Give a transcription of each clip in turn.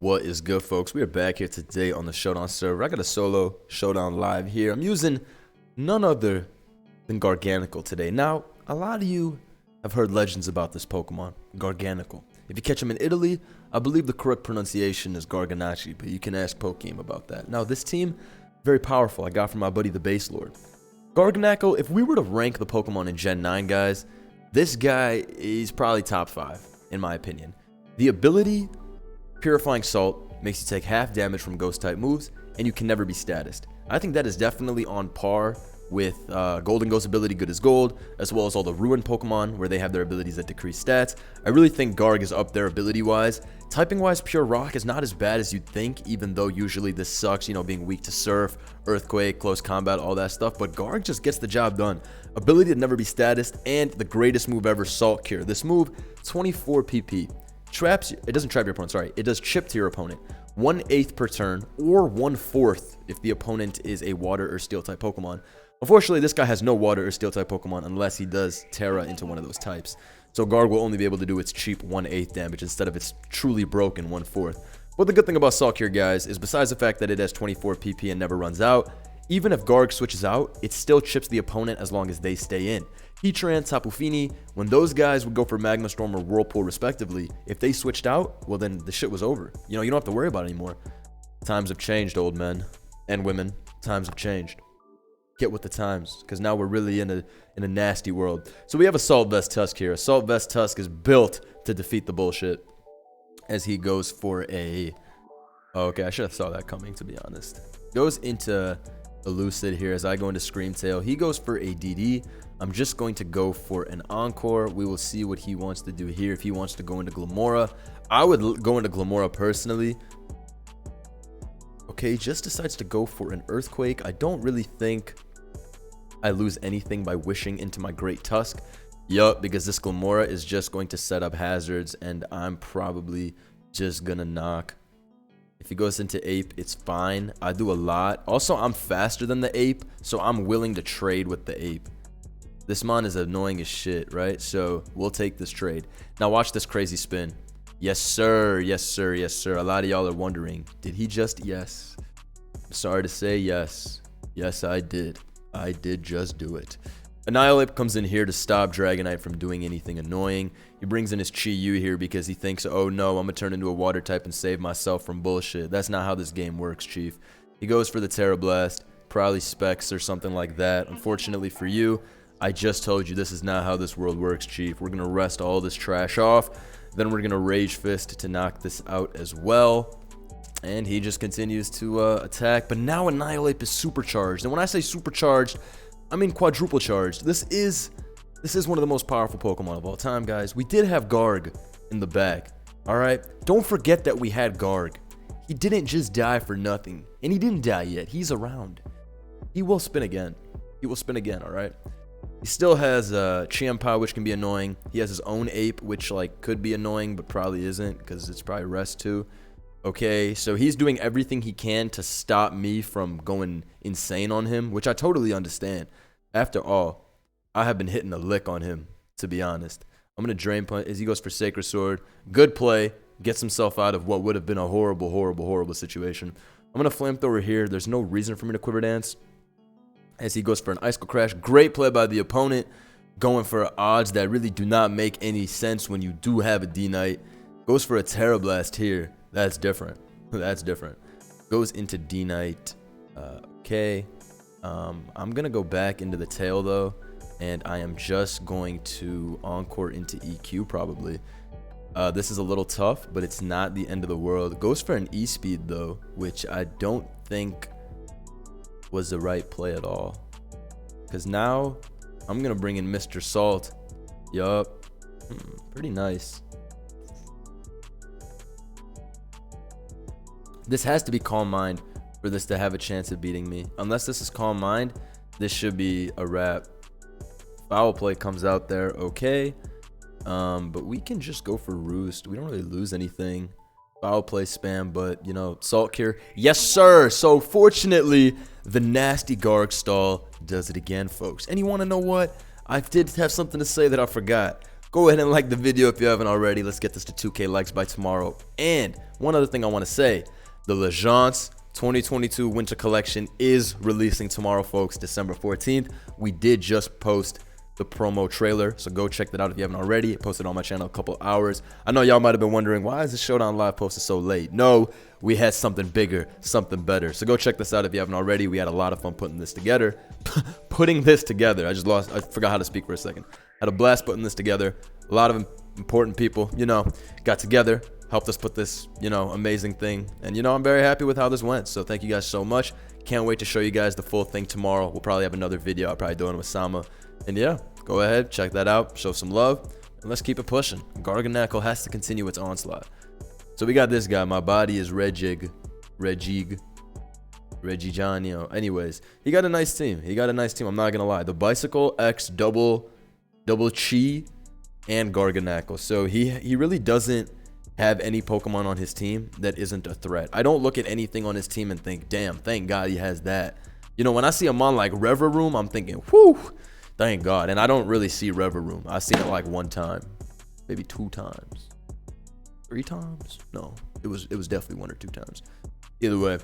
What is good, folks? We are back here today on the Showdown server. I got a solo Showdown live here. I'm using none other than Garganacl today. Now, a lot of you have heard legends about this Pokemon, Garganacl. If you catch him in Italy, I believe the correct pronunciation is Garganacl, but you can ask Pokeem about that. Now, this team, very powerful. I got from my buddy, the Base Lord. Gargnacl, if we were to rank the Pokemon in Gen 9, guys, this guy is probably top 5, in my opinion. The ability... Purifying Salt makes you take half damage from Ghost-type moves, and you can never be statused. I think that is definitely on par with Golden Ghost ability Good as Gold, as well as all the Ruin Pokemon, where they have their abilities that decrease stats. I really think Garg is up there ability-wise. Typing-wise, Pure Rock is not as bad as you'd think, even though usually this sucks, you know, being weak to Surf, Earthquake, Close Combat, all that stuff, but Garg just gets the job done. Ability to never be statused, and the greatest move ever, Salt Cure. This move, 24 PP. Traps, it doesn't trap your opponent, sorry, it does chip to your opponent 1/8 per turn or 1/4 if the opponent is a water or steel type Pokemon. Unfortunately, this guy has no water or steel type Pokemon unless he does Terra into one of those types. So Garg will only be able to do its cheap 1/8 damage instead of its truly broken 1/4. But the good thing about Salt Cure, guys, is besides the fact that it has 24 PP and never runs out, even if Garg switches out, it still chips the opponent as long as they stay in. Heatran, Tapu Fini, when those guys would go for Magma Storm or Whirlpool respectively, if they switched out, well then the shit was over. You know, you don't have to worry about it anymore. Times have changed, old men and women. Times have changed. Get with the times, because now we're really in a nasty world. So we have Assault Vest Tusk here. Assault Vest Tusk is built to defeat the bullshit. As he goes for a... Oh, okay, I should have saw that coming, to be honest. Goes into Elucid here as I go into Scream Tail. He goes for a DD. I'm just going to go for an Encore. We will see what he wants to do here. If he wants to go into Glamora, I would go into Glamora personally. Okay, he just decides to go for an Earthquake. I don't really think I lose anything by wishing into my Great Tusk. Yup, because this Glamora is just going to set up hazards, and I'm probably just gonna knock. If he goes into Ape, it's fine. I do a lot. Also, I'm faster than the Ape, so I'm willing to trade with the Ape. This mon is annoying as shit, right? So we'll take this trade. Now watch this crazy spin. Yes, sir. Yes, sir. Yes, sir. A lot of y'all are wondering, did he just yes? I'm sorry to say yes. Yes, I did. I did just do it. Annihilate comes in here to stop Dragonite from doing anything annoying. He brings in his Chi-Yu here because he thinks, oh no, I'm going to turn into a water type and save myself from bullshit. That's not how this game works, Chief. He goes for the Terra Blast, probably Specs or something like that. Unfortunately for you, I just told you this is not how this world works, Chief. We're going to rest all this trash off. Then we're going to Rage Fist to knock this out as well. And he just continues to attack. But now Annihilate is supercharged. And when I say supercharged, I mean quadruple charged. This is one of the most powerful Pokemon of all time, guys. We did have Garg in the bag. Alright? Don't forget that we had Garg. He didn't just die for nothing. And he didn't die yet. He's around. He will spin again. He will spin again, alright? He still has Chiampa, which can be annoying. He has his own Ape, which like could be annoying, but probably isn't, because it's probably Rest too. Okay, so he's doing everything he can to stop me from going insane on him, which I totally understand. After all, I have been hitting a lick on him, to be honest. I'm going to Drain Punch as he goes for Sacred Sword. Good play. Gets himself out of what would have been a horrible, horrible, horrible situation. I'm going to Flamethrower here. There's no reason for me to Quiver Dance. As he goes for an Icicle Crash. Great play by the opponent. Going for odds that really do not make any sense when you do have a D-Knight. Goes for a Terra Blast here. That's different. That's different. Goes into D-Knight. Okay. I'm going to go back into the tail, though. And I am just going to Encore into EQ, probably. This is a little tough, but it's not the end of the world. Goes for an E-Speed, though, which I don't think was the right play at all. Because now I'm going to bring in Mr. Salt. Yup. Pretty nice. This has to be Calm Mind for this to have a chance of beating me. Unless this is Calm Mind, this should be a wrap. Foul Play comes out there, okay. But we can just go for Roost. We don't really lose anything. Foul Play spam, but, you know, Salt Cure. Yes, sir! So, fortunately, the nasty Garg stall does it again, folks. And you want to know what? I did have something to say that I forgot. Go ahead and like the video if you haven't already. Let's get this to 2K likes by tomorrow. And one other thing I want to say, the Legence 2022 Winter Collection is releasing tomorrow, folks, December 14th. We did just post the promo trailer, so go check that out if you haven't already. It posted on my channel a couple hours. I know y'all might have been wondering, why is this Showdown Live posted so late? No, we had something bigger, something better. So go check this out if you haven't already. We had a lot of fun putting this together. I forgot how to speak for a second. Had a blast putting this together. A lot of important people, got together, helped us put this, amazing thing. And, I'm very happy with how this went. So thank you guys so much. Can't wait to show you guys the full thing tomorrow. We'll probably have another video. I'll probably do it with Sama. And yeah, go ahead, check that out, show some love, and let's keep it pushing. Garganacl has to continue its onslaught. So we got this guy. My body is Reggie Janio. Anyways, he got a nice team. I'm not gonna lie. The Bicycle X double Chi and Garganacl. So he really doesn't have any Pokemon on his team that isn't a threat. I don't look at anything on his team and think, damn, thank God he has that. When I see a mon like Reverum, I'm thinking, whew, thank God. And I don't really see Reverum. I've seen it like one time, maybe 2 times, 3 times. No, it was definitely 1 or 2 times. Either way,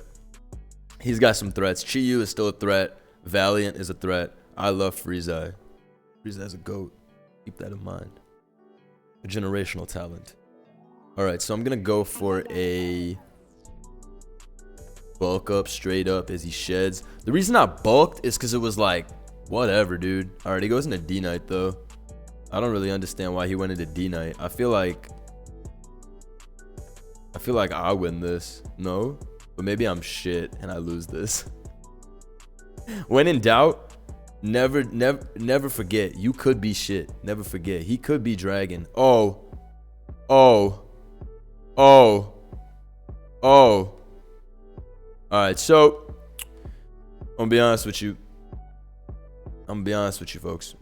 he's got some threats. Chi-Yu is still a threat. Valiant is a threat. I love Frieza. Frieza's a goat. Keep that in mind. A generational talent. All right, so I'm gonna go for a bulk up straight up as he sheds. The reason I bulked is because it was like, whatever, dude. All right, he goes into D-Knight though. I don't really understand why he went into D-Knight. I feel like I win this. No, but maybe I'm shit and I lose this. When in doubt, never forget. You could be shit. Never forget. He could be Dragon. Oh. All right, so I'm gonna be honest with you. Folks.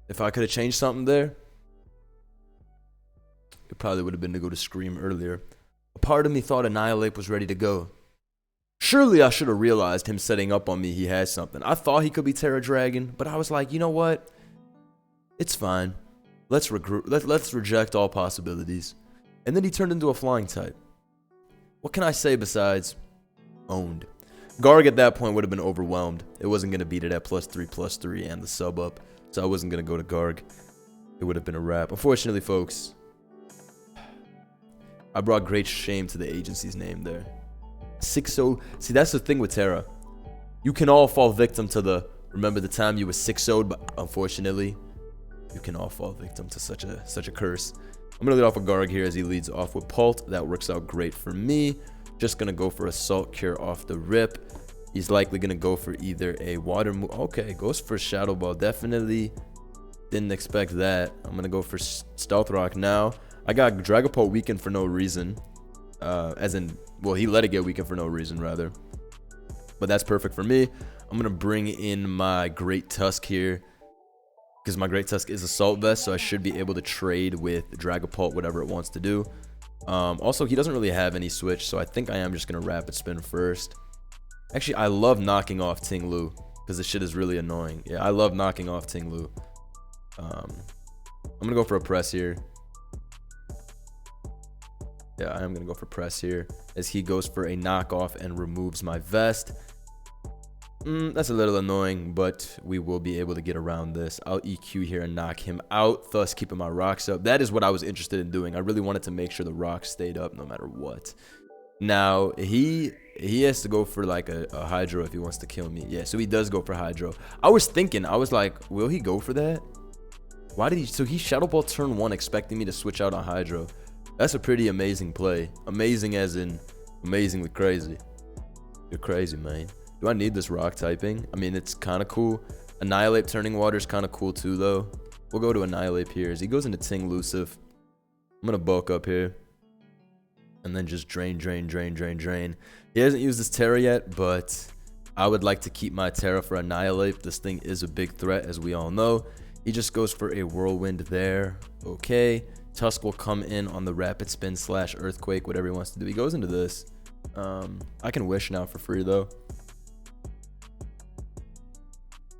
If I could have changed something there, it probably would have been to go to Scream earlier. A part of me thought Annihilate was ready to go. Surely I should have realized him setting up on me, he had something. I thought he could be Terra Dragon, but I was like, you know what? It's fine. Let's reject all possibilities. And then he turned into a flying type. What can I say besides owned? Garg at that point would have been overwhelmed. It wasn't going to beat it at +3/+3 and the sub up. So I wasn't going to go to Garg. It would have been a wrap. Unfortunately, folks, I brought great shame to the agency's name there. 6-0. See, that's the thing with Terra. You can all fall victim to the, remember the time you were 6-0'd, but unfortunately, you can all fall victim to such a curse. I'm going to lead off with Garg here as he leads off with Pult. That works out great for me. Just going to go for Assault Cure off the rip. He's likely going to go for either a Water move. Okay, goes for Shadow Ball. Definitely didn't expect that. I'm going to go for Stealth Rock now. I got Dragapult weakened for no reason. Well, he let it get weakened for no reason, rather. But that's perfect for me. I'm going to bring in my Great Tusk here, because my Great Tusk is Assault Vest, so I should be able to trade with Dragapult, whatever it wants to do. Also, he doesn't really have any switch, so I think I am just going to Rapid Spin first. Actually, I love knocking off Ting Lu, because this shit is really annoying. Yeah, I love knocking off Ting Lu. I'm going to go for a Press here. Yeah, I am going to go for Press here, as he goes for a knockoff and removes my vest. That's a little annoying, but we will be able to get around this. I'll EQ here and knock him out, thus keeping my rocks up. That is what I was interested in doing. I really wanted to make sure the rocks stayed up no matter what. Now, he has to go for like a Hydro if he wants to kill me. Yeah, so he does go for Hydro. I was like, will he go for that? Why did he? So he Shadow Ball turn 1 expecting me to switch out on Hydro. That's a pretty amazing play. Amazing as in amazingly crazy. You're crazy, man. Do I need this rock typing? I mean, it's kind of cool. Annihilate turning water is kind of cool too, though. We'll go to Annihilate here as he goes into Ting Luciv. I'm going to bulk up here. And then just drain. He hasn't used this Terra yet, but I would like to keep my Terra for Annihilate. This thing is a big threat, as we all know. He just goes for a Whirlwind there. Okay. Tusk will come in on the Rapid Spin / Earthquake, whatever he wants to do. He goes into this. I can Wish now for free, though.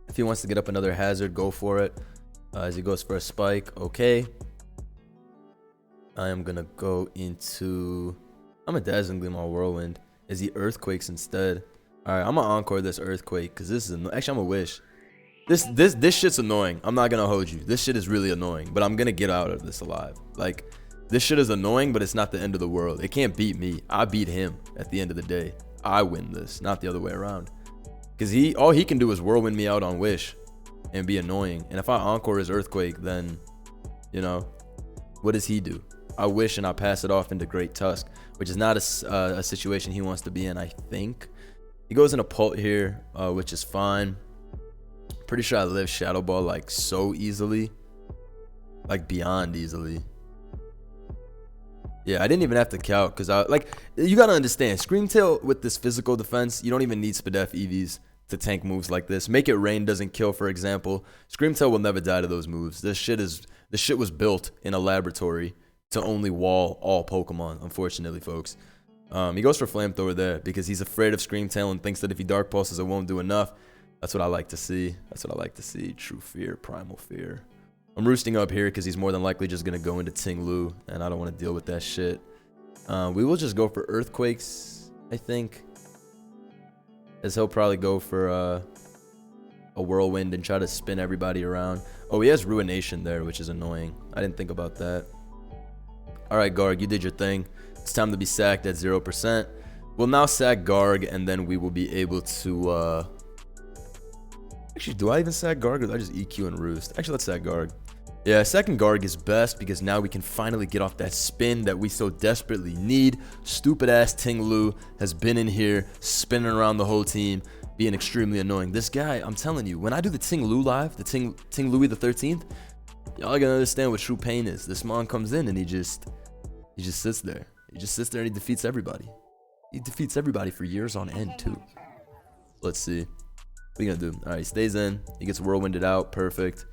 If he wants to get up another hazard, go for it. As he goes for a spike, okay. I am gonna go into. I'm a Dazzling Gleam on Whirlwind. As he Earthquakes instead. All right, I'm gonna encore this Earthquake because this is actually I'm gonna wish. This shit's annoying. I'm not gonna hold you. This shit is really annoying, but I'm gonna get out of this alive. Like, this shit is annoying, but it's not the end of the world. It can't beat me. I beat him at the end of the day. I win this, not the other way around. Because all he can do is Whirlwind me out on Wish and be annoying. And if I encore his Earthquake, then, you know, what does he do? I Wish and I pass it off into Great Tusk, which is not a situation he wants to be in, I think. He goes in a Pult here, which is fine. Pretty sure I live Shadow Ball like so easily. Like beyond easily. Yeah, I didn't even have to count because you gotta understand, Screamtail with this physical defense, you don't even need Spadef EVs to tank moves like this. Make It Rain doesn't kill, for example. Screamtail will never die to those moves. This shit was built in a laboratory to only wall all Pokemon, unfortunately, folks. He goes for Flamethrower there because he's afraid of Screamtail and thinks that if he Dark Pulses, it won't do enough. That's what I like to see. That's what I like to see. True Fear, Primal Fear. I'm roosting up here because he's more than likely just going to go into Ting Lu, and I don't want to deal with that shit. We will just go for Earthquakes, I think. As he'll probably go for a Whirlwind and try to spin everybody around. Oh, he has Ruination there, which is annoying. I didn't think about that. Alright, Garg, you did your thing. It's time to be sacked at 0%. We'll now sack Garg, and then we will be able to... Actually, do I even sack Garg, or do I just EQ and Roost? Actually, let's sack Garg. Yeah, second Garg is best because now we can finally get off that spin that we so desperately need. Stupid ass Ting Lu has been in here spinning around the whole team, being extremely annoying. This guy, I'm telling you, when I do the Ting Lu live, the Ting Louis the 13th, y'all gonna understand what true pain is. This Mon comes in and he just sits there. He just sits there and he defeats everybody. He defeats everybody for years on end too. Let's see. What are you gonna do? All right, he stays in. He gets Whirlwinded out. Perfect.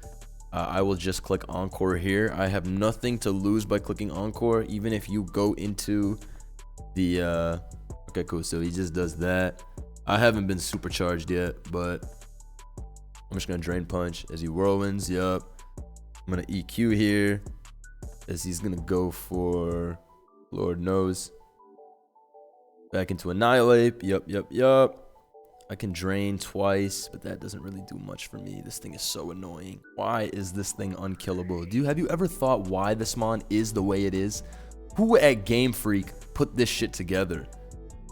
I will just click Encore here. I have nothing to lose by clicking Encore, even if you go into the... Okay, cool. So he just does that. I haven't been supercharged yet, but I'm just going to Drain Punch as he Whirlwinds. Yup. I'm going to EQ here as he's going to go for... Lord knows. Back into Annihilate. Yup. I can Drain twice, but that doesn't really do much for me. This thing is so annoying. Why is this thing unkillable? Have you ever thought why this Mon is the way it is? Who at Game Freak put this shit together?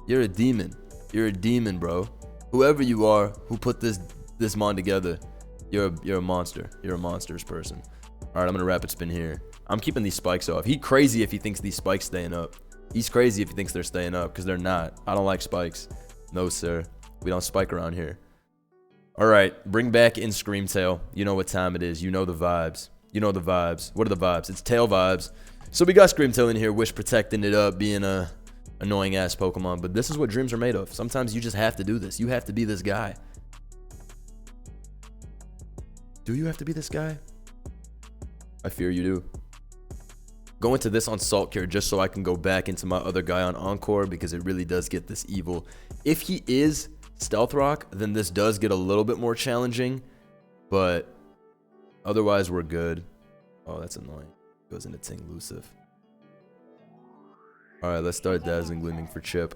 You're a demon. You're a demon, bro. Whoever you are who put this Mon together, you're a monster. You're a monstrous person. All right, I'm gonna Rapid Spin here. I'm keeping these spikes off. He's crazy if he thinks these spikes staying up. He's crazy if he thinks they're staying up because they're not. I don't like spikes. No, sir. We don't spike around here. All right, bring back in Screamtail. You know what time it is. You know the vibes. You know the vibes. What are the vibes? It's tail vibes. So we got Screamtail in here, Wish protecting it up, being a annoying ass Pokemon. But this is what dreams are made of. Sometimes you just have to do this. You have to be this guy. Do you have to be this guy? I fear you do. Go into this on Salt Cure just so I can go back into my other guy on Encore because it really does get this evil. If he is Stealth Rock, then this does get a little bit more challenging, but otherwise we're good. Oh, that's annoying. Goes into Ting Lucif. All right, let's start Dazzling Gleaming for Chip.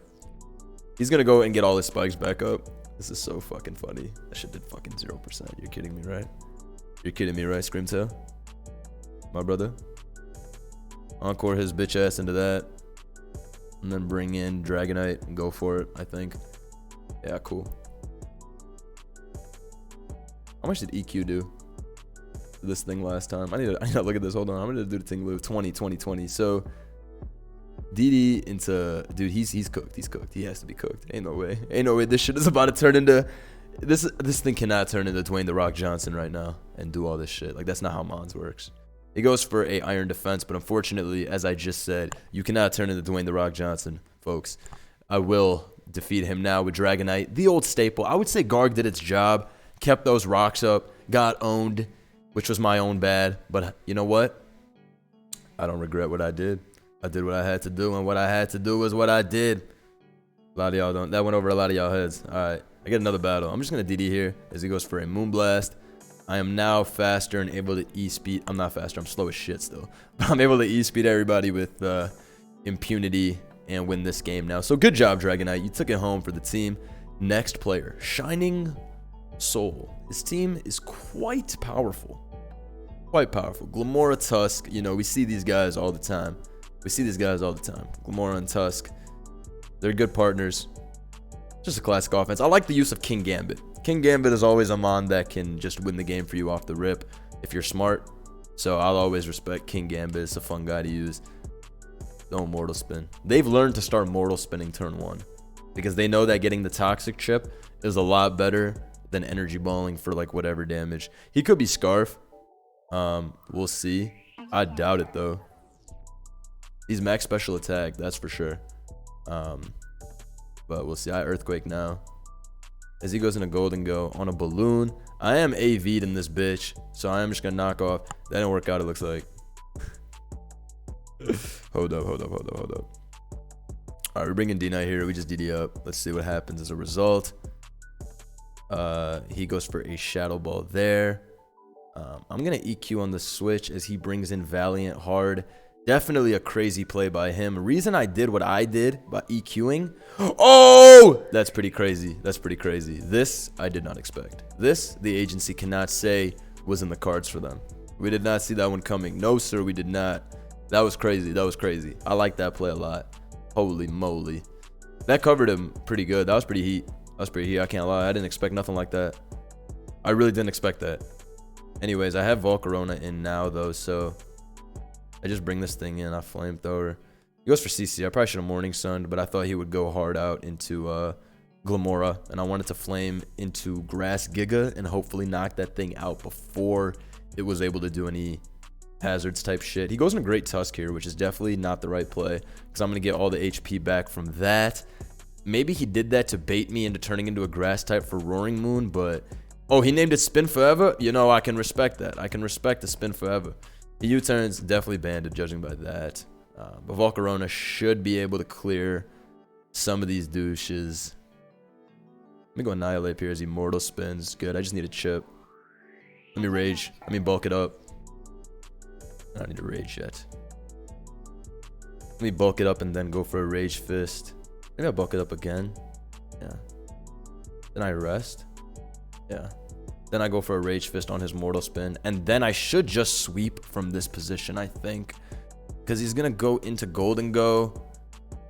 He's gonna go and get all his spikes back up. This is so fucking funny. That shit did fucking 0%. You're kidding me, right? You're kidding me, right, Screamtail? My brother? Encore his bitch ass into that. And then bring in Dragonite and go for it, I think. Yeah, cool. How much did EQ do for this thing last time? I need to look at this. Hold on. I'm going to do the Ting Lu 20. So, DD into... Dude, he's cooked. He's cooked. He has to be cooked. Ain't no way. Ain't no way. This shit is about to turn into... This thing cannot turn into Dwayne The Rock Johnson right now and do all this shit. Like, that's not how Mons works. He goes for a Iron Defense, but unfortunately, as I just said, you cannot turn into Dwayne The Rock Johnson, folks. I will defeat him now with Dragonite, the old staple. I would say Garg did its job, kept those rocks up, got owned, which was my own bad. But you know what? I don't regret what I did. I did what I had to do, and what I had to do was what I did. A lot of y'all don't. That went over a lot of y'all heads. All right, I get another battle. I'm just going to DD here as he goes for a Moonblast. I am now faster and able to E-speed. I'm not faster. I'm slow as shit still. But I'm able to E-speed everybody with impunity and win this game now. So good job, Dragonite. You took it home for the team. Next player, Shining Soul. His team is quite powerful. Quite powerful. Glamora, Tusk. You know, we see these guys all the time. Glamora and Tusk. They're good partners. Just a classic offense. I like the use of King Gambit. King Gambit is always a mon that can just win the game for you off the rip if you're smart. So I'll always respect King Gambit. It's a fun guy to use. Don't mortal spin. They've learned to start mortal spinning turn 1 because they know that getting the toxic chip is a lot better than energy balling for like whatever damage. He could be Scarf. We'll see. I doubt it though. He's max special attack, that's for sure. But we'll see. I Earthquake now. As he goes into Golden Go on a balloon. I am AV'd in this bitch, so I am just gonna knock off. That didn't work out, it looks like. Hold up. Alright, we're bringing D-Knight here. We just DD up. Let's see what happens as a result. He goes for a Shadow Ball there. I'm gonna EQ on the switch as he brings in Valiant hard. Definitely a crazy play by him. Reason I did what I did by EQing. Oh, that's pretty crazy. This I did not expect. This the agency cannot say was in the cards for them. We did not see that one coming. No sir, we did not. That was crazy. I like that play a lot. Holy moly, that covered him pretty good. That was pretty heat. I can't lie. I didn't expect nothing like that. I really didn't expect that. Anyways, I have Volcarona in now though, so I just bring this thing in. I Flamethrower. He goes for CC. I probably should have Morning Sun, but I thought he would go hard out into Glamora, and I wanted to flame into Grass Giga and hopefully knock that thing out before it was able to do any hazards type shit. He goes in a great Tusk here, which is definitely not the right play because I'm going to get all the HP back from that. Maybe he did that to bait me into turning into a grass type for Roaring Moon, but oh, he named it Spin Forever? You know, I can respect that. I can respect the Spin Forever. The U-turn's definitely banded, judging by that. But Volcarona should be able to clear some of these douches. Let me go Annihilate here as he Mortal Spins. Good, I just need a chip. Let me Rage. Let me bulk it up. I don't need to Rage yet. Let me bulk it up and then go for a Rage Fist. Maybe I'll bulk it up again. Yeah. Then I rest. Yeah. Then I go for a Rage Fist on his Mortal Spin. And then I should just sweep from this position, I think. Because he's going to go into Golden Go.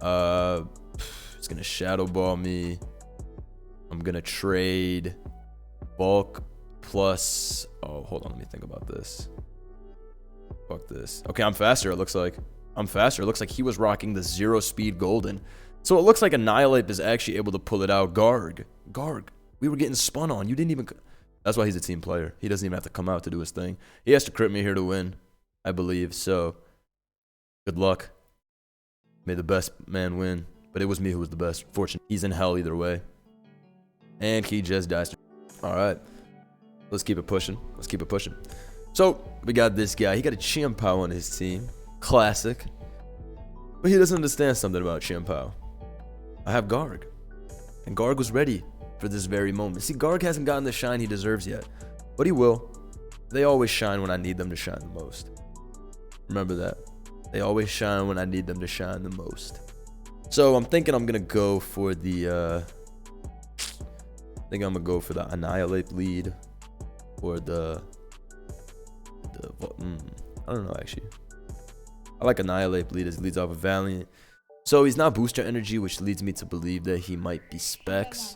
He's going to Shadow Ball me. I'm going to trade bulk plus... Oh, hold on. Let me think about this. Fuck this. Okay, I'm faster, it looks like. It looks like he was rocking the 0 speed Golden. So it looks like Annihilate is actually able to pull it out. Garg. We were getting spun on. You didn't even... That's why he's a team player. He doesn't even have to come out to do his thing. He has to crit me here to win, I believe. So, good luck. May the best man win. But it was me who was the best. Fortunate. He's in hell either way. And he just dies. Alright. Let's keep it pushing. So, we got this guy. He got a Chimpao on his team. Classic. But he doesn't understand something about Chimpao. I have Garg. And Garg was ready for this very moment. See, Garg hasn't gotten the shine he deserves yet. But he will. They always shine when I need them to shine the most. Remember that. They always shine when I need them to shine the most. So I'm thinking I'm going to go for the... I think I'm going to go for the Annihilate lead. Or the I don't know, actually. I like Annihilate lead as he leads off of Valiant. So he's not booster energy, which leads me to believe that he might be Specs.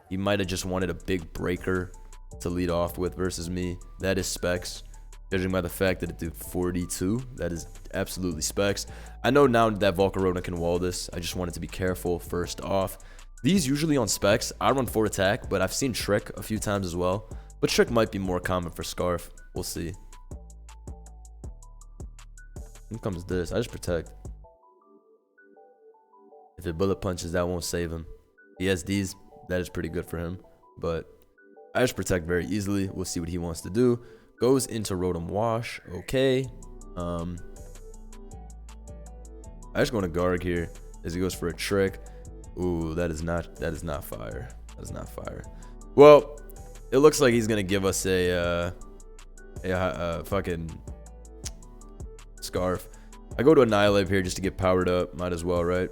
He might have just wanted a big breaker to lead off with versus me. That is Specs. Judging by the fact that it did 42, that is absolutely Specs. I know now that Volcarona can wall this. I just wanted to be careful first off. These usually on Specs, I run 4 attack, but I've seen Trick a few times as well. But Trick might be more common for Scarf. We'll see. Here comes this. I just protect. If it bullet punches, that won't save him. He has these. That is pretty good for him. But I just protect very easily. We'll see what he wants to do. Goes into Rotom Wash. Okay. I just go to Garg here as he goes for a Trick. Ooh, that is not fire. That is not fire. Well, It looks like he's gonna give us a fucking scarf. I go to Annihilate here just to get powered up. Might as well, right?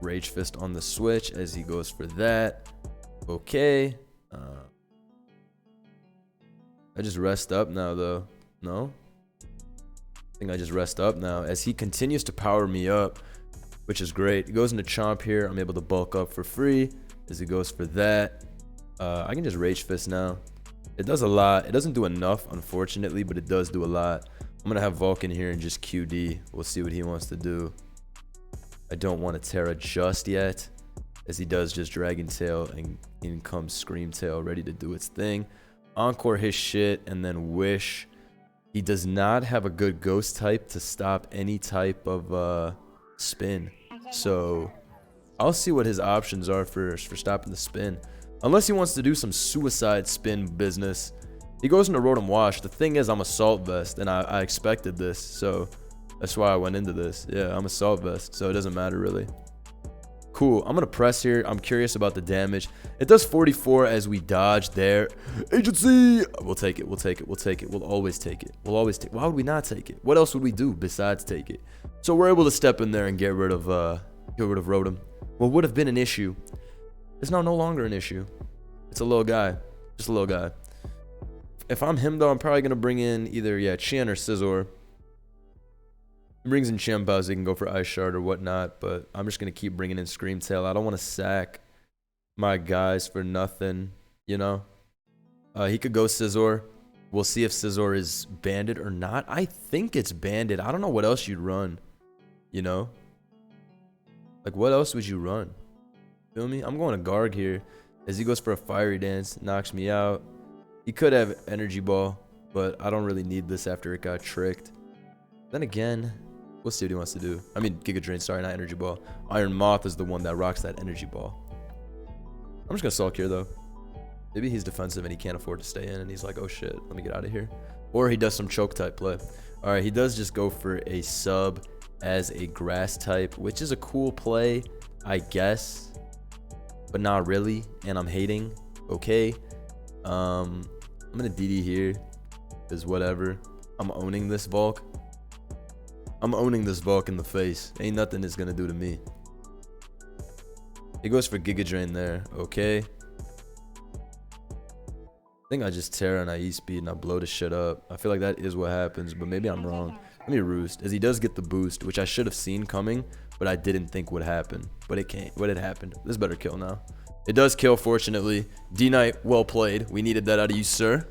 Rage Fist on the switch as he goes for that. Okay. I just rest up now, though. No? I think I just rest up now as he continues to power me up, which is great. He goes into Chomp here. I'm able to bulk up for free as he goes for that. I can just Rage Fist now. It does a lot. It doesn't do enough, unfortunately, but it does do a lot. I'm going to have Vulcan here and just QD. We'll see what he wants to do. I don't want to Terra just yet, as he does just Dragon Tail, and in comes Scream Tail ready to do its thing. Encore his shit, and then Wish. He does not have a good Ghost type to stop any type of spin. So I'll see what his options are for stopping the spin. Unless he wants to do some suicide spin business. He goes into Rotom Wash. The thing is, I'm Assault Vest, and I expected this, so that's why I went into this. Yeah, I'm Assault Vest, so it doesn't matter really. Cool. I'm going to press here. I'm curious about the damage. It does 44 as we dodge there. Agency! We'll take it. We'll take it. We'll take it. We'll always take it. We'll always take it. Why would we not take it? What else would we do besides take it? So we're able to step in there and get rid of Rotom. What would have been an issue is now no longer an issue. It's a little guy. Just a little guy. If I'm him, though, I'm probably going to bring in either, Chen or Scizor. He brings in Chimpao so he can go for Ice Shard or whatnot, but I'm just going to keep bringing in Scream Tail. I don't want to sack my guys for nothing, you know? He could go Scizor. We'll see if Scizor is banded or not. I think it's banded. I don't know what else you'd run, you know? Like, what else would you run? Feel me? I'm going to Garg here as he goes for a Fiery Dance, knocks me out. He could have Energy Ball, but I don't really need this after it got tricked. Then again, we'll see what he wants to do. I mean, Giga Drain, sorry, not Energy Ball. Iron Moth is the one that rocks that Energy Ball. I'm just going to Sulk here, though. Maybe he's defensive and he can't afford to stay in, and he's like, oh shit, let me get out of here. Or he does some Choke type play. All right, he does just go for a sub as a Grass type, which is a cool play, I guess, but not really, and I'm hating. Okay. I'm going to DD here, because whatever. I'm owning this Bulk. I'm owning this Bulk in the face. Ain't nothing it's going to do to me. He goes for Giga Drain there. Okay. I think I just Terra and I E-Speed and I blow the shit up. I feel like that is what happens, but maybe I'm wrong. Let me Roost, as he does get the boost, which I should have seen coming, but I didn't think would happen. But it can't. But it happened. This better kill now. It does kill, fortunately. D-Knight, well played. We needed that out of you, sir.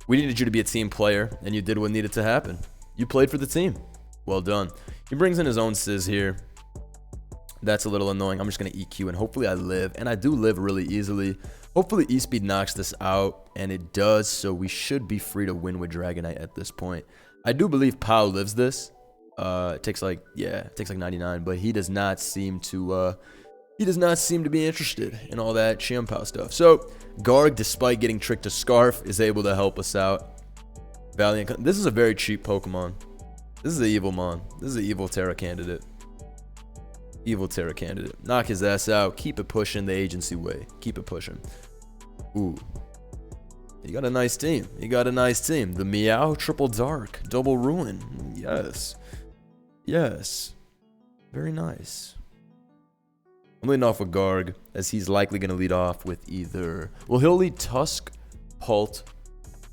We needed you to be a team player, and you did what needed to happen. You played for the team. Well done. He brings in his own Sizz here. That's a little annoying. I'm just going to EQ, and hopefully I live. And I do live really easily. Hopefully E-Speed knocks this out, and it does, so we should be free to win with Dragonite at this point. I do believe Pal lives this. It takes like 99, but he does not seem to be interested in all that Chimpao stuff. So Garg, despite getting tricked to Scarf, is able to help us out. Valiant. This is a very cheap Pokemon. This is an evil Mon. This is an evil Terra candidate. Evil Terra candidate. Knock his ass out. Keep it pushing the agency way. Keep it pushing. Ooh. You got a nice team. You got a nice team. The Meow, Triple Dark, Double Ruin. Yes. Yes. Very nice. I'm leading off with Garg, as he's likely going to lead off with either... Well, he'll lead Tusk, Pult,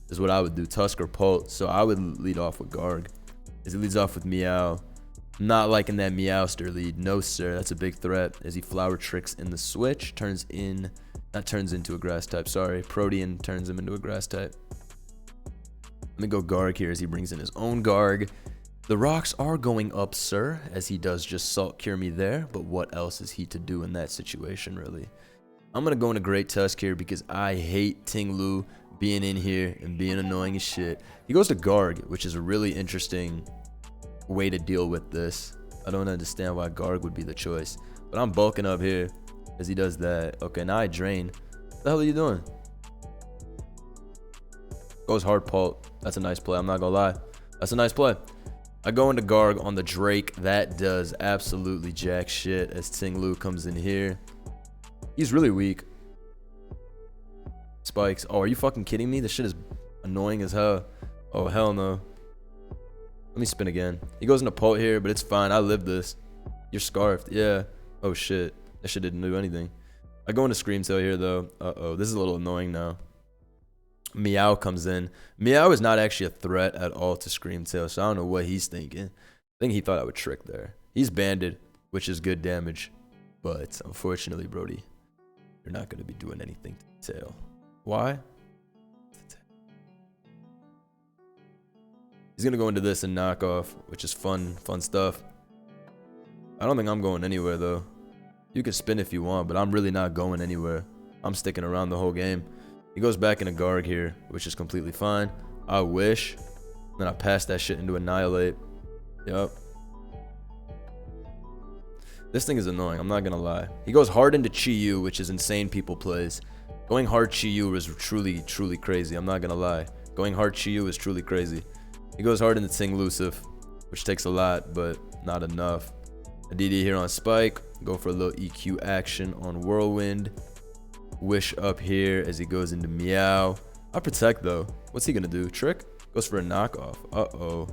is what I would do. Tusk or Pult. So I would lead off with Garg, as he leads off with Meow. Not liking that Meowster lead. No, sir. That's a big threat, as he Flower Tricks in the switch. Not turns into a Grass type, sorry. Protean turns him into a Grass type. Let me go Garg here, as he brings in his own Garg. The rocks are going up, sir, as he does just Salt Cure me there. But what else is he to do in that situation, really? I'm going to go into Great Tusk here because I hate Ting-Lu being in here and being annoying as shit. He goes to Garg, which is a really interesting way to deal with this. I don't understand why Garg would be the choice. But I'm bulking up here as he does that. Okay, now I Drain. What the hell are you doing? Goes Hard Pult. That's a nice play. I'm not going to lie. That's a nice play. I go into Garg on the Drake. That does absolutely jack shit as Ting-Lu comes in here. He's really weak. Spikes. Oh, are you fucking kidding me? This shit is annoying as hell. Oh, hell no. Let me spin again. He goes into Pult here, but it's fine. I lived this. You're scarfed. Yeah. Oh, shit. That shit didn't do anything. I go into Scream Tail here, though. Uh-oh. This is a little annoying now. Meow comes in. Meow is not actually a threat at all to Scream Tail, so I don't know what he's thinking. I think he thought I would trick there. He's banded, which is good damage. But unfortunately, Brody, you're not going to be doing anything to Tail. Why? He's going to go into this and knock off, which is fun stuff. I don't think I'm going anywhere, though. You can spin if you want, but I'm really not going anywhere. I'm sticking around the whole game. He goes back into Garg here, which is completely fine. I wish. Then I pass that shit into Annihilate. Yup. This thing is annoying, I'm not gonna lie. He goes hard into Chi-Yu, which is insane people plays. Going hard Chi-Yu is truly, truly crazy, I'm not gonna lie. Going hard Chi-Yu is truly crazy. He goes hard into Ting Luciv, which takes a lot, but not enough. A DD here on Spike. Go for a little EQ action on Whirlwind. Wish up here as he goes into Meow. I protect though. What's he gonna do? Trick? Goes for a knockoff. Uh-oh.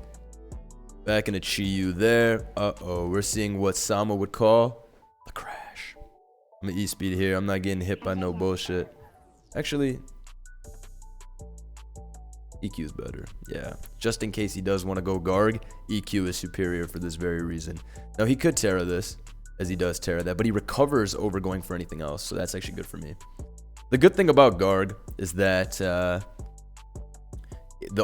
Back into Chi-Yu there. Uh-oh. We're seeing what Sama would call the crash. I'm gonna E-speed here. I'm not getting hit by no bullshit. Actually, EQ is better. Yeah. Just in case he does want to go Garg, EQ is superior for this very reason. Now, he could Terra this, as he does Terra that, but he recovers over going for anything else, so that's actually good for me. The good thing about Garg is that the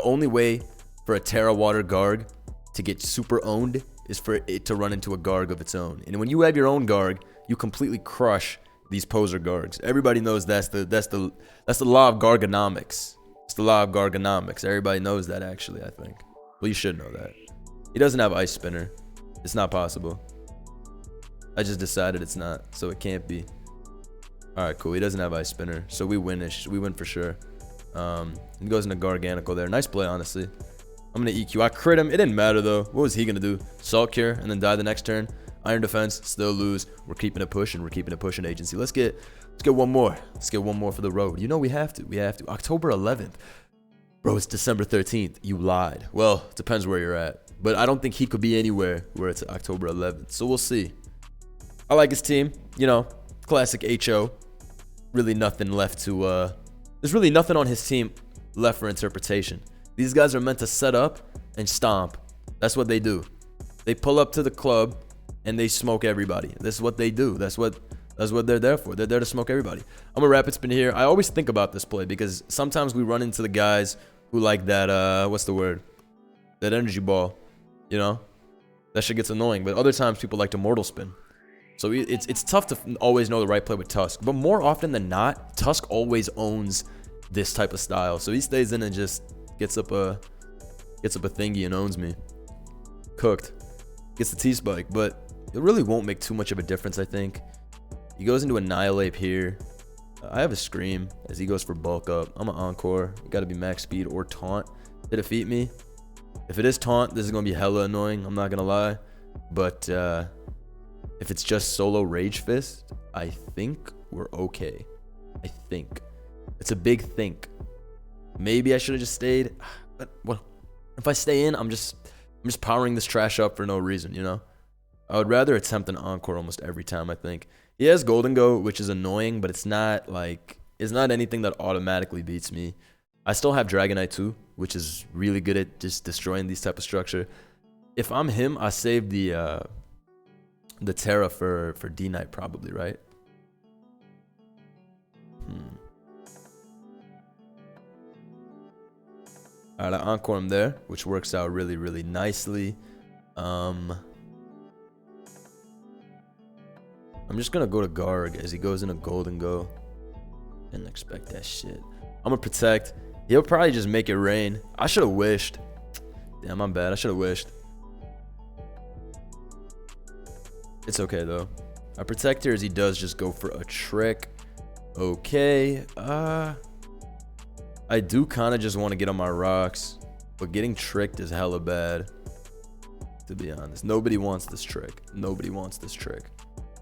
only way for a Terra Water Garg to get super owned is for it to run into a Garg of its own. And when you have your own Garg, you completely crush these poser Gargs. Everybody knows that's the law of Garganomics. It's the law of Garganomics. Everybody knows that, actually, I think. Well, you should know that. He doesn't have Ice Spinner. It's not possible. I just decided it's not, so it can't be. Alright, cool. He doesn't have Ice Spinner, so we win-ish. We win for sure. He goes into Garganacl there. Nice play, honestly. I'm going to EQ. I crit him. It didn't matter, though. What was he going to do? Salt Cure and then die the next turn? Iron Defense, still lose. We're keeping it pushing. We're keeping it pushing, Agency. Let's get one more. Let's get one more for the road. You know we have to. We have to. October 11th. Bro, it's December 13th. You lied. Well, it depends where you're at. But I don't think he could be anywhere where it's October 11th. So we'll see. I like his team. You know, classic HO. Really nothing left to... There's really nothing on his team left for interpretation. These guys are meant to set up and stomp. That's what they do. They pull up to the club and they smoke everybody. This is what they do. That's what they're there for. They're there to smoke everybody. I'm a rapid spin here. I always think about this play because sometimes we run into the guys who like that, what's the word? That energy ball, you know? That shit gets annoying. But other times people like to mortal spin. So it's tough to always know the right play with Tusk. But more often than not, Tusk always owns this type of style. So he stays in and just gets up a thingy and owns me. Cooked. Gets the T-Spike, but it really won't make too much of a difference, I think. He goes into Annihilate here. I have a Scream as he goes for bulk up. I'm an Encore. You gotta be max speed or taunt to defeat me. If it is taunt, this is gonna be hella annoying. I'm not gonna lie. But if it's just solo Rage Fist, I think we're okay. I think. It's a big think. Maybe I should have just stayed. But well, if I stay in, I'm just powering this trash up for no reason, you know? I would rather attempt an Encore almost every time, I think. He has Golden Go, which is annoying, but it's not anything that automatically beats me. I still have Dragonite too, which is really good at just destroying these type of structure. If I'm him, I save the Terra for D-Knight probably, right? Alright, I Encore him there, which works out really, really nicely. I'm just gonna go to Garg as he goes into Golden Go. Didn't expect that shit. I'm gonna protect. He'll probably just make it rain. I should have wished. Damn, I'm bad. I should have wished. It's okay though. I protect here as he does just go for a trick. Okay. I do kind of just want to get on my rocks, but getting tricked is hella bad. To be honest, nobody wants this trick. Nobody wants this trick.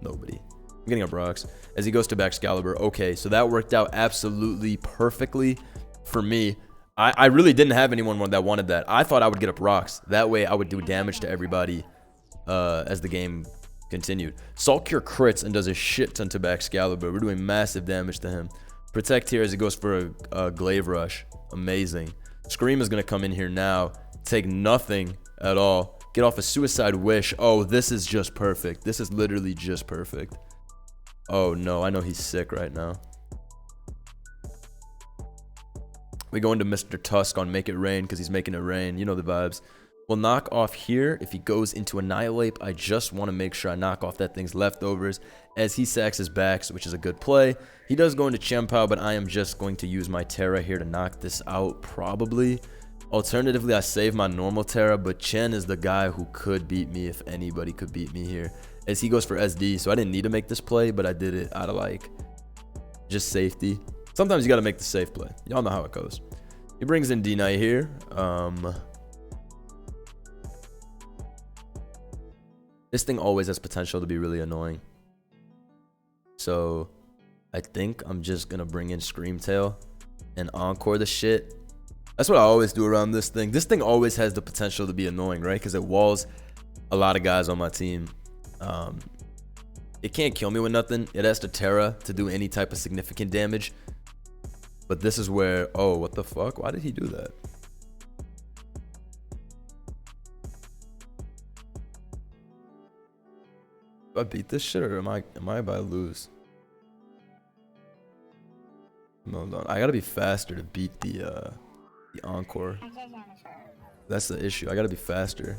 Nobody. I'm getting up rocks. As he goes to Excalibur. Okay, so that worked out absolutely perfectly for me. I really didn't have anyone that wanted that. I thought I would get up rocks. That way I would do damage to everybody as the game continued. Salt Cure crits and does a shit ton to Excalibur. We're doing massive damage to him. Protect here as he goes for a Glaive Rush. Amazing. Scream is going to come in here now. Take nothing at all. Get off a Suicide Wish. Oh, this is just perfect. This is literally just perfect. Oh, no. I know he's sick right now. We go into Mr. Tusk on Make It Rain because he's making it rain. You know the vibes. We'll knock off here. If he goes into Annihilate, I just want to make sure I knock off that thing's leftovers as he sacks his backs, which is a good play. He does go into Chien-Pao, but I am just going to use my Terra here to knock this out, probably. Alternatively, I save my normal Terra, but Chen is the guy who could beat me if anybody could beat me here. As he goes for SD, so I didn't need to make this play, but I did it out of, like, just safety. Sometimes you got to make the safe play. Y'all know how it goes. He brings in D-Knight here. This thing always has potential to be really annoying. So I think I'm just going to bring in Screamtail and Encore the shit. That's what I always do around this thing. This thing always has the potential to be annoying, right? Because it walls a lot of guys on my team. It can't kill me with nothing. It has to Terra to do any type of significant damage. But this is where... Oh, what the fuck? Why did he do that? Do I beat this shit or am I about to lose? Hold on. I gotta be faster to beat the Encore. That's the issue. I gotta be faster.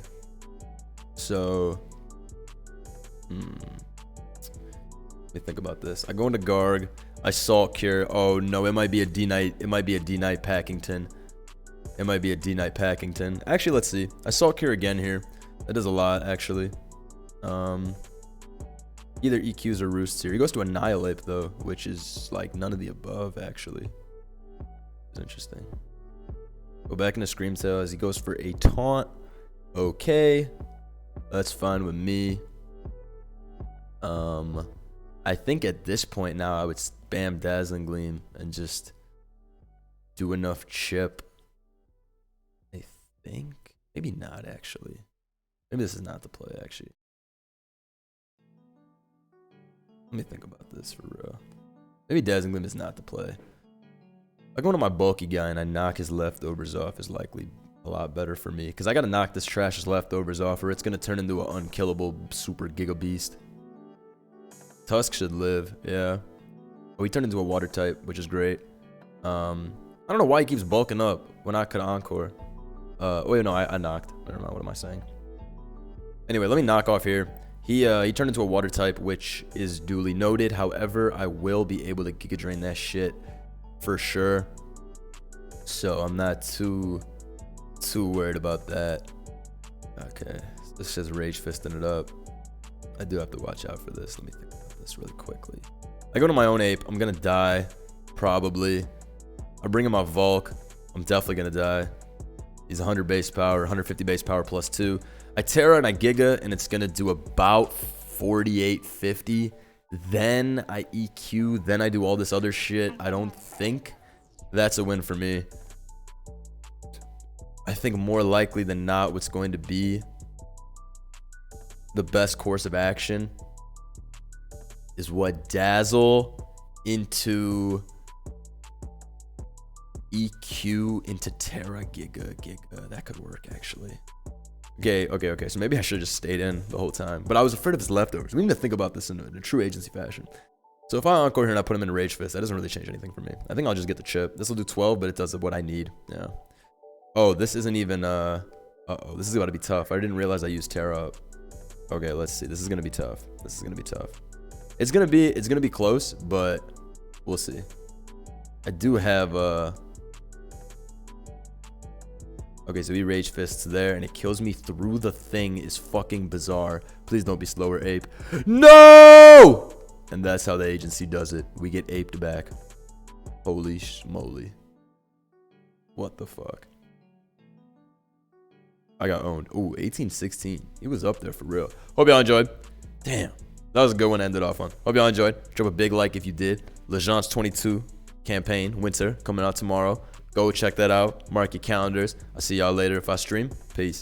So... Let me think about this. I go into Garg. I Salt Cure. Oh no, it might be a D-Knight. It might be a D-Knight Packington. It might be a D-Knight Packington. Actually, let's see. I Salt Cure again here. That does a lot, actually. Either EQs or Roosts here. He goes to Annihilate, though, which is, like, none of the above, actually. It's interesting. Go back into Screamtail as he goes for a taunt. Okay. That's fine with me. I think at this point now I would spam Dazzling Gleam and just do enough chip. I think. Maybe not, actually. Maybe this is not the play, actually. Let me think about this for real. Maybe Dazzling Gleam is not the play. I go into my bulky guy and I knock his leftovers off is likely a lot better for me. Because I got to knock this trash's leftovers off or it's going to turn into an unkillable super giga beast. Tusk should live, yeah. Oh, he turned into a water type, which is great. I don't know why he keeps bulking up when I could Encore. Wait, no, I knocked. I don't know, what am I saying? Anyway, let me knock off here. He turned into a water type, which is duly noted. However, I will be able to Giga Drain that shit for sure. So I'm not too worried about that. Okay, this is Rage Fisting it up. I do have to watch out for this. Let me think about this really quickly. I go to my own ape. I'm gonna die, probably. I bring in my Volk. I'm definitely gonna die. He's 100 base power, 150 base power plus 2. I Terra and I Giga, and it's gonna do about 4850. Then I EQ, then I do all this other shit. I don't think that's a win for me. I think more likely than not what's going to be the best course of action is what Dazzle into EQ into Terra Giga. That could work, actually. Okay. So maybe I should have just stayed in the whole time. But I was afraid of his leftovers. We need to think about this in a true agency fashion. So if I Encore here and I put him in Rage Fist, that doesn't really change anything for me. I think I'll just get the chip. This will do 12, but it does what I need. Yeah. Oh, this isn't even, uh-oh. This is about to be tough. I didn't realize I used Terra up. Okay, let's see. This is going to be tough. It's going to be close, but we'll see. I do have, okay, so he Rage Fists there, and it kills me through the thing is fucking bizarre. Please don't be slower, ape. No! And that's how the agency does it. We get aped back. Holy schmoly. What the fuck? I got owned. Ooh, 18-16. He was up there for real. Hope y'all enjoyed. Damn. That was a good one to end it off on. Hope y'all enjoyed. Drop a big like if you did. Legends 22 campaign, winter, coming out tomorrow. Go check that out. Mark your calendars. I'll see y'all later if I stream. Peace.